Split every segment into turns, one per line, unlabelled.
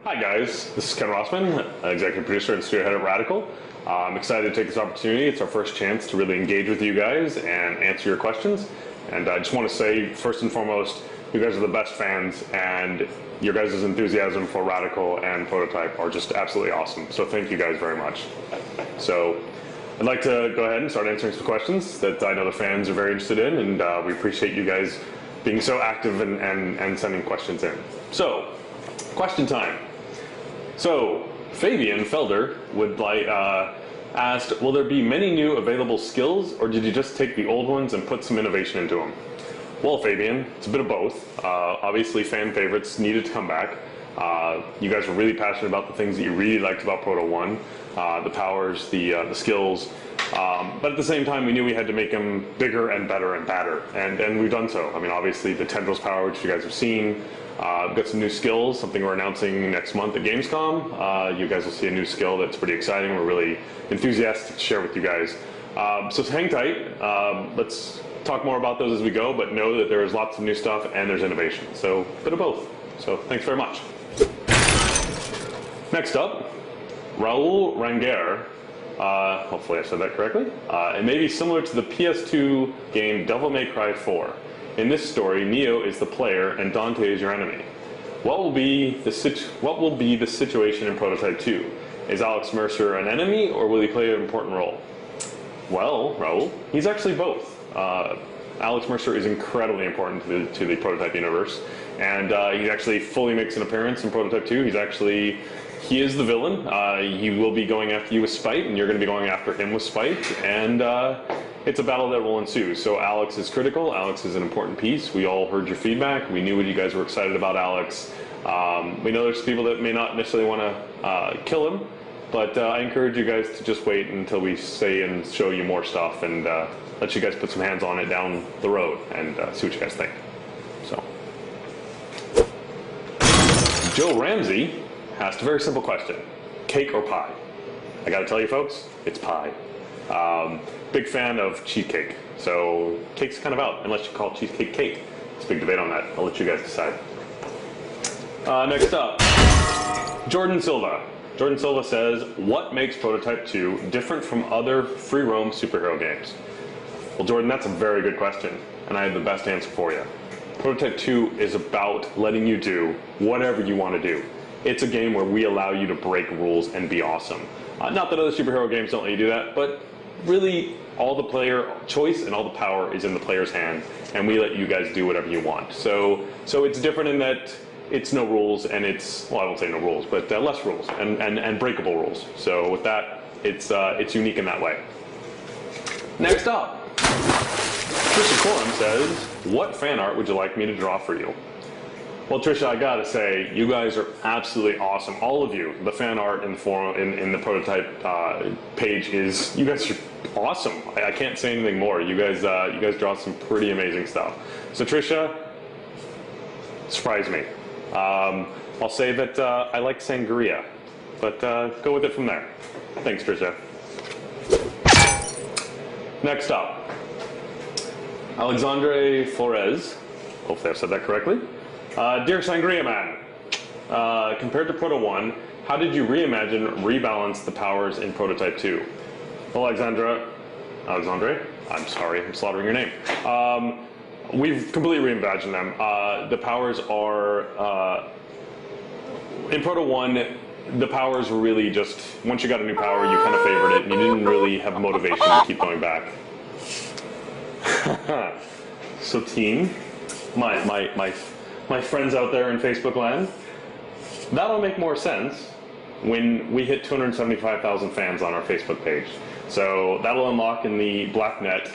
Hi guys, this is Ken Rosman, executive producer and studio head at Radical. I'm excited to take this opportunity. It's our first chance to really engage with you guys and answer your questions. And I just want to say, first and foremost, you guys are the best fans, and your guys' enthusiasm for Radical and Prototype are just absolutely awesome. So thank you guys very much. So I'd like to go ahead and start answering some questions that I know the fans are very interested in, and we appreciate you guys being so active and sending questions in. So, question time. So, Fabian Felder would asked, will there be many new available skills, or did you just take the old ones and put some innovation into them? Well, Fabian, it's a bit of both. Obviously, fan favorites needed to come back. You guys were really passionate about the things that you really liked about Proto 1, the powers, the skills, but at the same time, we knew we had to make them bigger and better and badder, and we've done so. I mean, obviously, the Tendrils power, which you guys have seen. We've got some new skills, something we're announcing next month at Gamescom. You guys will see a new skill that's pretty exciting. We're really enthusiastic to share with you guys. So hang tight. Let's talk more about those as we go, but know that there's lots of new stuff and there's innovation. So a bit of both. So thanks very much. Next up, Raul Ranger. Hopefully I said that correctly. It may be similar to the PS2 game Devil May Cry 4. In this story, Neo is the player and Dante is your enemy. What will be the situation in Prototype 2? Is Alex Mercer an enemy, or will he play an important role? Well, Raul, he's actually both. Alex Mercer is incredibly important to the Prototype universe, and he actually fully makes an appearance in Prototype 2. He is the villain. He will be going after you with spite, and you're going to be going after him with spite, and it's a battle that will ensue. So Alex is critical. Alex is an important piece. We all heard your feedback. We knew what you guys were excited about Alex. We know there's people that may not necessarily want to kill him, but I encourage you guys to just wait until we say and show you more stuff, and let you guys put some hands on it down the road and see what you guys think. So, Joe Ramsey asked a very simple question: cake or pie? I got to tell you, folks, it's pie. Big fan of cheesecake, so cake's kind of out unless you call cheesecake cake. It's a big debate on that. I'll let you guys decide. Next up, Jordan Silva. Jordan Silva says, what makes Prototype 2 different from other free roam superhero games? Well, Jordan, that's a very good question, and I have the best answer for you. Prototype 2 is about letting you do whatever you want to do. It's a game where we allow you to break rules and be awesome. Not that other superhero games don't let you do that, but really all the player choice and all the power is in the player's hand, and we let you guys do whatever you want. So it's different in that it's no rules, and it's, well, I won't say no rules, but less rules and breakable rules. So with that, it's unique in that way. Next up, Trisha Corum says, what fan art would you like me to draw for you? Well, Trisha, I gotta say, you guys are absolutely awesome. All of you, the fan art in the forum, in the Prototype page is, you guys are awesome. I can't say anything more. You guys draw some pretty amazing stuff. So Trisha, surprise me. I'll say that I like sangria, but go with it from there. Thanks, Trisha. Next up, Alexandre Flores. Hopefully I've said that correctly. Dear Sangria Man, compared to Proto 1, how did you rebalance the powers in Prototype 2? Well, Alexandre, I'm sorry, I'm slaughtering your name. We've completely reimagined them. The powers are, in Proto 1, the powers were really just, once you got a new power, you kind of favored it, and you didn't really have motivation to keep going back. So team, my friends out there in Facebook land, that'll make more sense when we hit 275,000 fans on our Facebook page. So that'll unlock in the Blacknet,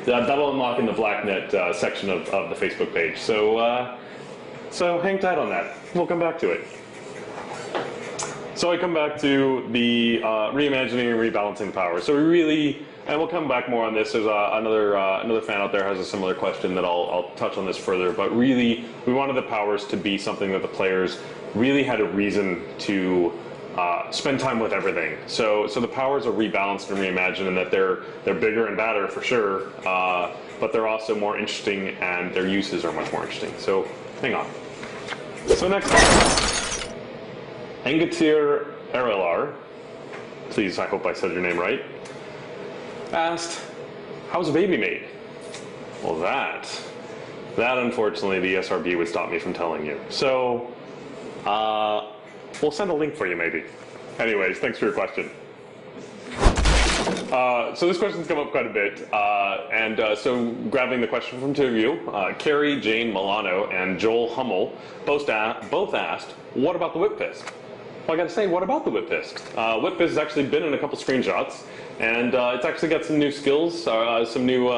that'll unlock in the Blacknet section of the Facebook page. So hang tight on that. We'll come back to it. So I come back to the reimagining and rebalancing power. So we really, and we'll come back more on this. There's another fan out there has a similar question that I'll touch on this further. But really, we wanted the powers to be something that the players really had a reason to spend time with everything. So the powers are rebalanced and reimagined, and that they're bigger and badder for sure. But they're also more interesting, and their uses are much more interesting. So Hang on. So next up, Engatir Erilar, please, I hope I said your name right, asked, how's a baby made? Well, that unfortunately the SRB would stop me from telling you. So, we'll send a link for you maybe. Anyways, thanks for your question. So this question's come up quite a bit, so grabbing the question from two of you, Carrie Jane Milano and Joel Hummel both asked, what about the whip fist? Well, I gotta say, what about the whip fist? Whip fist has actually been in a couple screenshots, and it's actually got some new skills, some new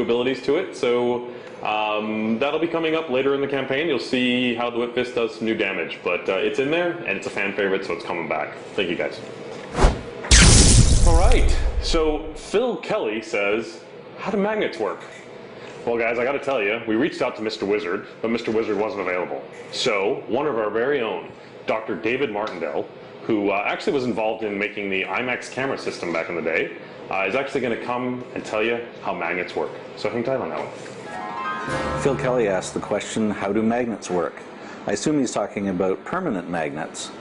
abilities to it. So that'll be coming up later in the campaign. You'll see how the whip fist does some new damage, but it's in there, and it's a fan favorite, so it's coming back. Thank you, guys. All right, so Phil Kelly says, how do magnets work? Well, guys, I gotta tell you, we reached out to Mr. Wizard, but Mr. Wizard wasn't available. So one of our very own, Dr. David Martindale, who actually was involved in making the IMAX camera system back in the day, is actually gonna come and tell you how magnets work. So hang tight on that one.
Phil Kelly asked the question, how do magnets work? I assume he's talking about permanent magnets.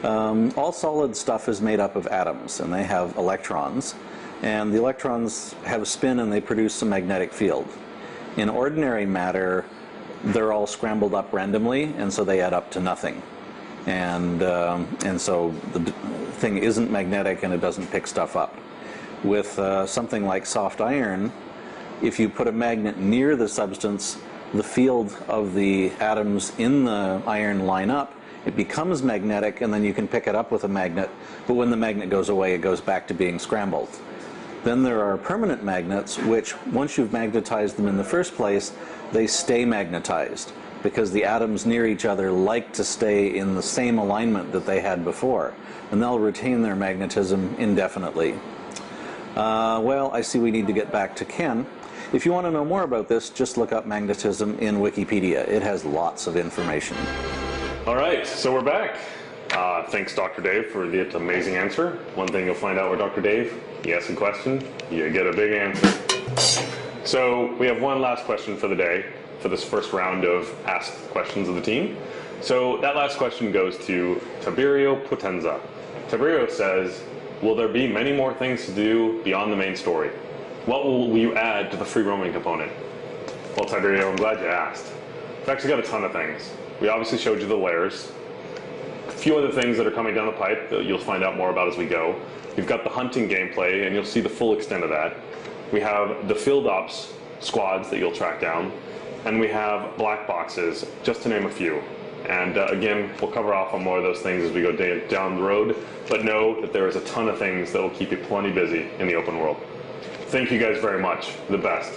All solid stuff is made up of atoms, and they have electrons, and the electrons have a spin and they produce a magnetic field. In ordinary matter, they're all scrambled up randomly, and so they add up to nothing. And so the thing isn't magnetic and it doesn't pick stuff up. With something like soft iron, if you put a magnet near the substance, the field of the atoms in the iron line up, it becomes magnetic, and then you can pick it up with a magnet, but when the magnet goes away, it goes back to being scrambled. Then there are permanent magnets, which once you've magnetized them in the first place, they stay magnetized, because the atoms near each other like to stay in the same alignment that they had before, and they'll retain their magnetism indefinitely. Well, I see we need to get back to Ken. If you want to know more about this, just look up magnetism in Wikipedia. It has lots of information.
All right, so we're back. Thanks, Dr. Dave, for the amazing answer. One thing you'll find out with Dr. Dave, you ask a question, you get a big answer. So we have one last question for the day, for this first round of asked questions of the team. So that last question goes to Tiberio Potenza. Tiberio says, will there be many more things to do beyond the main story? What will you add to the free roaming component? Well, Tiberio, I'm glad you asked. We've actually got a ton of things. We obviously showed you the layers. A few other things that are coming down the pipe that you'll find out more about as we go. You've got the hunting gameplay, and you'll see the full extent of that. We have the field ops squads that you'll track down, and we have black boxes, just to name a few. And again, we'll cover off on more of those things as we go down the road, but know that there is a ton of things that will keep you plenty busy in the open world. Thank you guys very much. The best.